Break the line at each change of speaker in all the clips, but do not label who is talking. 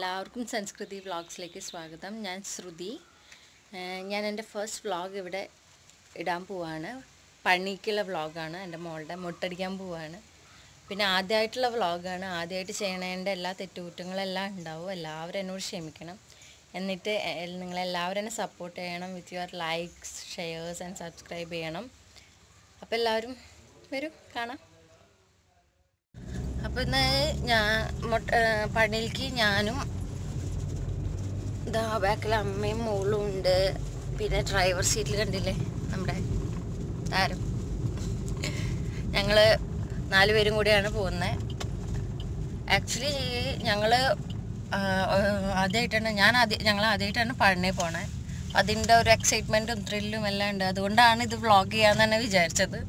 എല്ലാവർക്കും സംസ്കൃതി വ്ളോഗ്സിലേക്ക് സ്വാഗതം. ഞാൻ ശ്രുതി. ഞാൻ എൻ്റെ ഫസ്റ്റ് വ്ളോഗ് ഇവിടെ ഇടാൻ പോവാണ്. പണിക്കുള്ള വ്ളോഗാണ്. എൻ്റെ മോളുടെ മുട്ടടിക്കാൻ പോവാണ്. പിന്നെ ആദ്യമായിട്ടുള്ള വ്ളോഗാണ്. ആദ്യമായിട്ട് ചെയ്യണതിൻ്റെ എല്ലാ തെറ്റുകുറ്റങ്ങളെല്ലാം ഉണ്ടാവും. എല്ലാവരും എന്നോട് ക്ഷമിക്കണം. എന്നിട്ട് നിങ്ങളെല്ലാവരും എന്നെ സപ്പോർട്ട് ചെയ്യണം. With your likes, shares and subscribe ചെയ്യണം. അപ്പോൾ എല്ലാവരും വരും, കാണാം. അപ്പോൾ ഇന്ന് പണിയിലേക്ക് ഞാനും ബാക്കിൽ അമ്മയും മോളും ഉണ്ട്. പിന്നെ ഡ്രൈവർ സീറ്റിൽ കണ്ടില്ലേ നമ്മുടെ താരം. ഞങ്ങൾ 4 പേരും കൂടിയാണ് പോകുന്നത്. ആക്ച്വലി ഞങ്ങൾ ആദ്യമായിട്ടാണ് പഴനി പോണേ. അതിൻ്റെ ഒരു എക്സൈറ്റ്മെൻറ്റും ത്രില്ലും എല്ലാം ഉണ്ട്. അതുകൊണ്ടാണ് ഇത് വ്ളോഗ് ചെയ്യാമെന്ന് തന്നെ വിചാരിച്ചത്.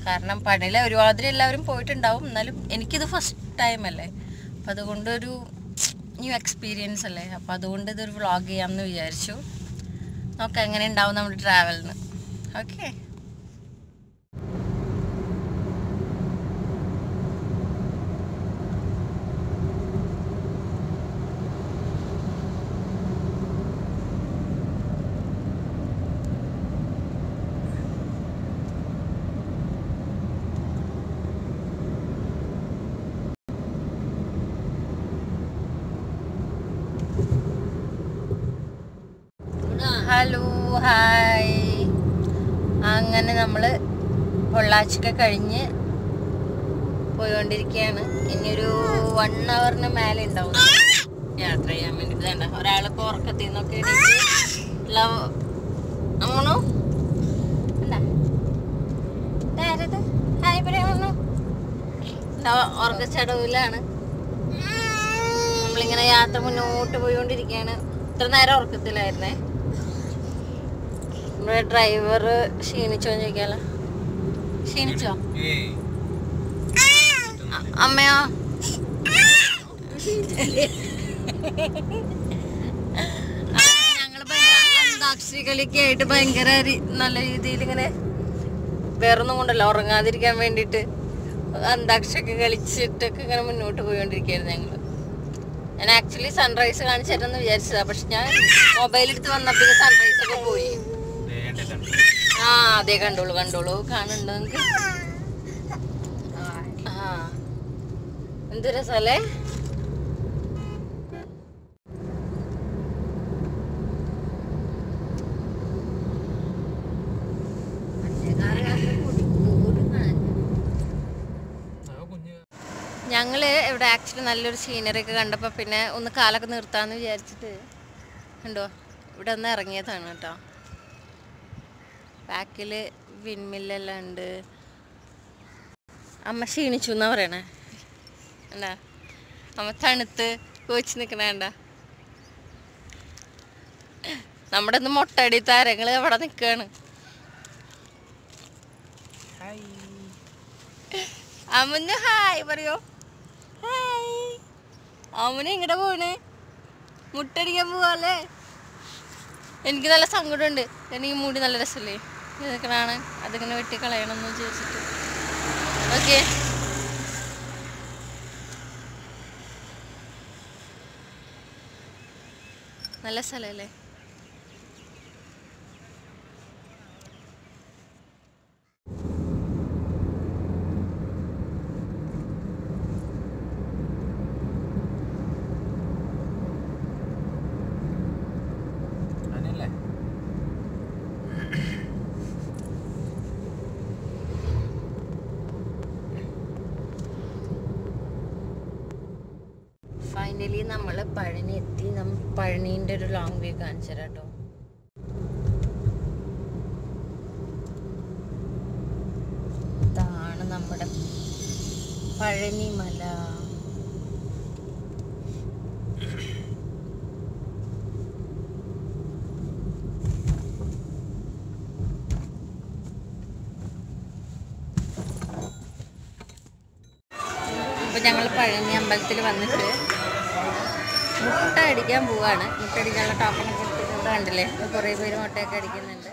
കാരണം പഴനിയിൽ ഒരുമാതിരി എല്ലാവരും പോയിട്ടുണ്ടാവും, എന്നാലും എനിക്കിത് ഫസ്റ്റ് ടൈം അല്ലേ. അപ്പം അതുകൊണ്ടൊരു ന്യൂ എക്സ്പീരിയൻസ് അല്ലേ. അപ്പം അതുകൊണ്ട് ഇതൊരു വ്ളോഗ് ചെയ്യാമെന്ന് വിചാരിച്ചു. നോക്കാം എങ്ങനെ ഉണ്ടാവും നമ്മുടെ ട്രാവലിന്. ഓക്കെ. Hello, hi. അങ്ങനെ നമ്മൾ പൊള്ളാച്ചിയൊക്കെ കഴിഞ്ഞ് പോയിക്കൊണ്ടിരിക്കുകയാണ്. ഇനിയൊരു 1 hourന് മേലെ ഉണ്ടാവും യാത്ര ചെയ്യാൻ വേണ്ടിയിട്ട്. വേണ്ട ഒരാളിപ്പോൾ ഉറക്കത്തിൽ നിന്നൊക്കെ ഉറക്കച്ചടവിലാണ്. നമ്മളിങ്ങനെ യാത്ര മുന്നോട്ട് പോയിക്കൊണ്ടിരിക്കുകയാണ്. ഇത്ര നേരം ഉറക്കത്തിലായിരുന്നേ. നമ്മുടെ ഡ്രൈവർ ക്ഷീണിച്ചോന്ന് ചോദിക്കാലോ. ക്ഷീണിച്ചോ അമ്മയോ? ഞങ്ങള് അന്താക്ഷരി കളിയൊക്കെ ആയിട്ട് ഭയങ്കര നല്ല രീതിയിൽ ഇങ്ങനെ വേറൊന്നും കൊണ്ടല്ല, ഉറങ്ങാതിരിക്കാൻ വേണ്ടിയിട്ട് അന്താക്ഷരിയൊക്കെ കളിച്ചിട്ടൊക്കെ ഇങ്ങനെ മുന്നോട്ട് പോയിക്കൊണ്ടിരിക്കുകയായിരുന്നു ഞങ്ങള്. ഞാൻ ആക്ച്വലി സൺറൈസ് കാണിച്ചിട്ടെന്ന് വിചാരിച്ചതാ, പക്ഷെ ഞാൻ മൊബൈലെടുത്ത് വന്നപ്പോൾ സൺറൈസ് ഒക്കെ പോയി. അതേ കണ്ടോളൂ കാണുന്നുണ്ടോ നിങ്ങൾക്ക്? എന്ത് രസല്ലേ. ഞങ്ങള് ഇവിടെ ആക്ച്വലി നല്ലൊരു സീനറി ഒക്കെ കണ്ടപ്പോൾ പിന്നെ ഒന്ന് കാലൊക്കെ നിർത്താന്ന് വിചാരിച്ചിട്ട് കണ്ടോ ഇവിടെ ഒന്ന് ഇറങ്ങിയതാണ് കേട്ടോ. ബാക്കിൽ വിൻമില്ലെല്ലാം ഉണ്ട്. അമ്മ ക്ഷീണിച്ചു എന്നാ പറയണേ. എന്താ അമ്മ തണുത്ത് കോച്ച് നിൽക്കണേണ്ട. നമ്മുടെ ഒന്ന് മൊട്ടടി താരങ്ങൾ അവിടെ നിൽക്കുകയാണ്. അമ്മന്ന് ഹായ് പറയോ. ഹായ്. അമ്മന് എങ്ങടെ പോണ്? മുട്ടടിക്കാൻ പോവാല്ലേ? എനിക്ക് നല്ല സങ്കടമുണ്ട്. എനിക്ക് മുടി നല്ല രസമല്ലേ ഇതൊക്കെ കാണാൻ. അതിങ്ങനെ വെട്ടി കളയണമെന്ന് ചോദിച്ചിട്ട്. ഓക്കെ. നല്ല സ്ഥലമല്ലേ. ഫൈനലി നമ്മൾ പഴനി എത്തി. പഴനീൻ്റെ ഒരു ലോങ് വ്യൂ കാണിച്ചു തരാം കേട്ടോ. ഇതാണ് നമ്മുടെ പഴനി മല. അപ്പോൾ ഞങ്ങൾ പഴനി അമ്പലത്തിൽ വന്നിട്ട് മുട്ട അടിക്കാൻ പോവാണ്. മുട്ട അടിക്കാനുള്ള ടോക്കൺ കൊടുത്തിട്ട് ഇവിടെ കണ്ടില്ലേ കുറേ പേര് മുട്ടയൊക്കെ അടിക്കുന്നുണ്ട്.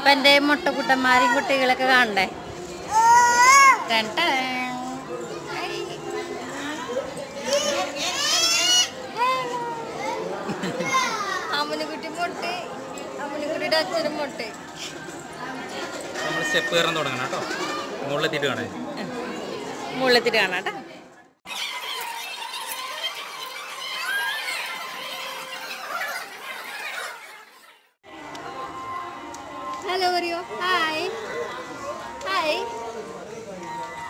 അപ്പം എൻ്റെ മുട്ടക്കുട്ടന്മാരെയും കുട്ടികളൊക്കെ കാണണ്ടേ? അമ്മനുകുട്ടി മുട്ട, അമ്മനുകുട്ടിയുടെ അച്ഛനും മുട്ട.
സ്റ്റെപ്പ് കയറാൻ തുടങ്ങണം കേട്ടോ. മുകളിലെത്തിയിട്ട് കാണാം.
മുകളിലെത്തിയിട്ട് കാണാം കേട്ടോ. ഹലോ പറയോ. Hi hi.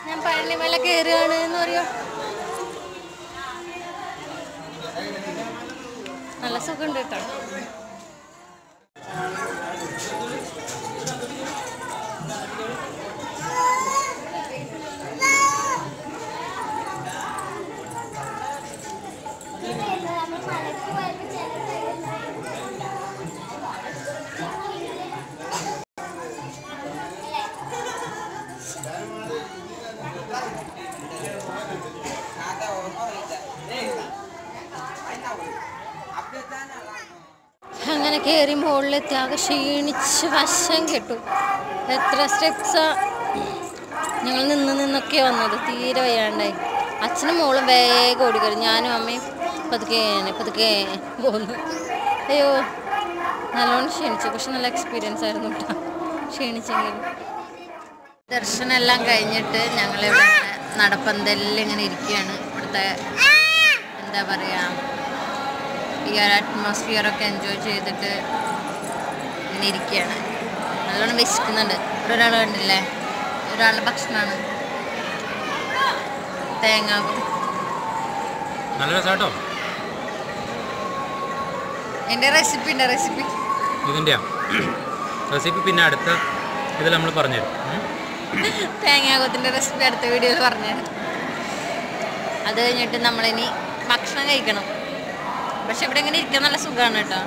ഞാൻ പഴനിമല കയറുകയാണ് എന്ന് പറയോ. നല്ല സുഖമുണ്ട് കേട്ടോ. അങ്ങനെ കയറി മുകളിലെത്തി ആകെ ക്ഷീണിച്ച് വശം കെട്ടു. എത്ര സ്റ്റെപ്സാ ഞങ്ങൾ നിന്നൊക്കെ വന്നത്. തീരെ വയ്യാണ്ടായി. അച്ഛനും മോളും വേഗം ഓടിക്കറി. ഞാനും അമ്മയും പതുക്കെ പോന്നു. അയ്യോ നല്ലോണം ക്ഷീണിച്ചു. പക്ഷെ നല്ല എക്സ്പീരിയൻസ് ആയിരുന്നു കേട്ടോ, ക്ഷീണിച്ചെങ്കിലും. ദർശനമെല്ലാം കഴിഞ്ഞിട്ട് ഞങ്ങളിവിടെ നടപ്പന്തലിൽ ഇങ്ങനെ ഇരിക്കുകയാണ്. ഇവിടുത്തെ എന്താ പറയുക, ഈ ഒരു അറ്റ്മോസ്ഫിയറൊക്കെ എൻജോയ് ചെയ്തിട്ട് ഇങ്ങനെ ഇരിക്കുകയാണ്. നല്ലോണം വിശക്കുന്നുണ്ട്. ഇവിടെ ഒരാൾ കണ്ടില്ലേ, ഒരാളുടെ ഭക്ഷണമാണ് തേങ്ങാവും.
നല്ല രസമാട്ടോ.
എൻ്റെ റെസിപ്പി
ഇതിൻ്റെ റെസിപ്പി പിന്നെ അടുത്ത ഇതിൽ നമ്മൾ പറഞ്ഞുതരും.
തേങ്ങാകൊത്തിൻ്റെ റെസിപ്പി അടുത്ത വീഡിയോയിൽ പറഞ്ഞുതരും. അത് കഴിഞ്ഞിട്ട് നമ്മളിനി ഭക്ഷണം കഴിക്കണം. പക്ഷെ ഇവിടെ ഇങ്ങനെ ഇരിക്കാൻ നല്ല സുഖമാണ് കേട്ടോ.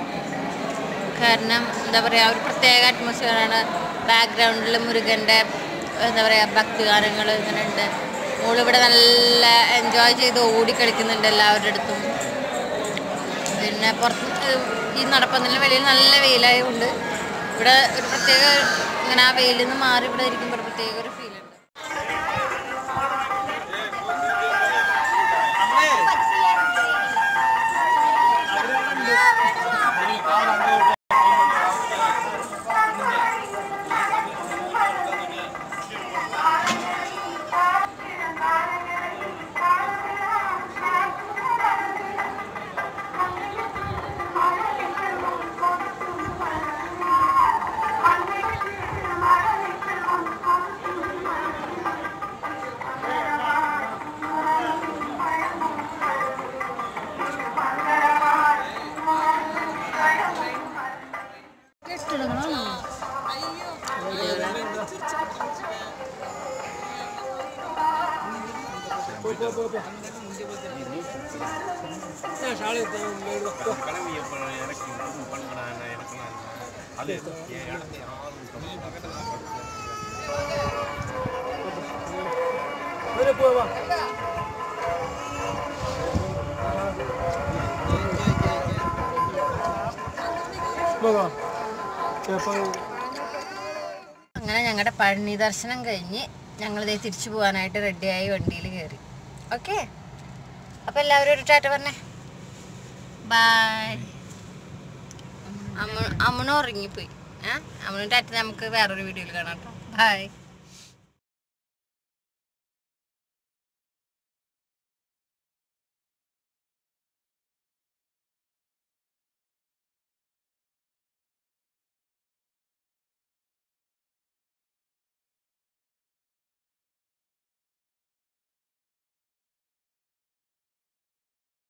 കാരണം എന്താ പറയുക, ഒരു പ്രത്യേക അറ്റ്മോസ്ഫിയറാണ്. ബാക്ക്ഗ്രൗണ്ടിൽ മുരുകൻ്റെ എന്താ പറയുക ഭക്തിഗാനങ്ങൾ ഇങ്ങനെ ഉണ്ട്. മോളിവിടെ നല്ല എൻജോയ് ചെയ്ത് ഓടിക്കളിക്കുന്നുണ്ട് എല്ലാവരുടെ അടുത്തും. പിന്നെ പുറത്ത് ഈ നടപ്പന്തലിന് വെളിയിൽ നല്ല വെയിലായതുകൊണ്ട് ഇവിടെ ഒരു പ്രത്യേക ഇങ്ങനെ ആ വെയിലിൽ നിന്ന് മാറി ഇവിടെ ഇരിക്കുമ്പോൾ പ്രത്യേക ഒരു ഫീലുണ്ട്. അങ്ങനെ ഞങ്ങളുടെ പഴനി ദർശനം കഴിഞ്ഞ് ഞങ്ങളിതേ തിരിച്ചു പോകാനായിട്ട് റെഡിയായി വണ്ടിയിൽ കയറി. ഓക്കെ, അപ്പം എല്ലാവരും ഒരു ടാറ്റ പറഞ്ഞേ. ബൈ. അമ്മ ഉറങ്ങിപ്പോയി. അമ്മ ടാറ്റ. നമുക്ക് വേറൊരു വീഡിയോയിൽ കാണാം കേട്ടോ. ബൈ.